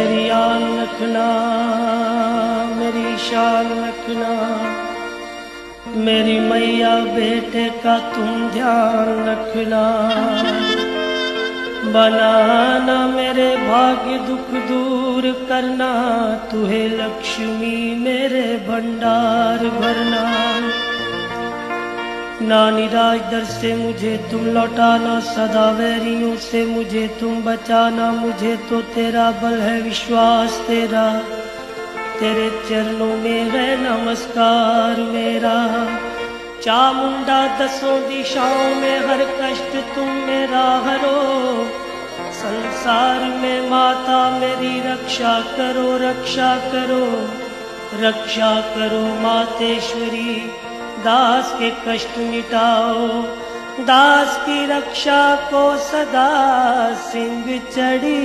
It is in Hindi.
मेरी आन रखना, मेरी शान रखना, मेरी मैया बेटे का तुम ध्यान रखना। बनाना मेरे भाग्य दुख दूर करना, तू है लक्ष्मी मेरे भंडार भरना। नानी राज दर से मुझे तुम लौटाना, सदा वैरियों से मुझे तुम बचाना। मुझे तो तेरा बल है विश्वास तेरा, तेरे चरणों में है नमस्कार मेरा। चामुंडा दसों दिशाओं में हर कष्ट तुम मेरा हरो। संसार में माता मेरी रक्षा करो, रक्षा करो, रक्षा करो मातेश्वरी। दास के कष्ट मिटाओ, दास की रक्षा को सदा सिंह चढ़ी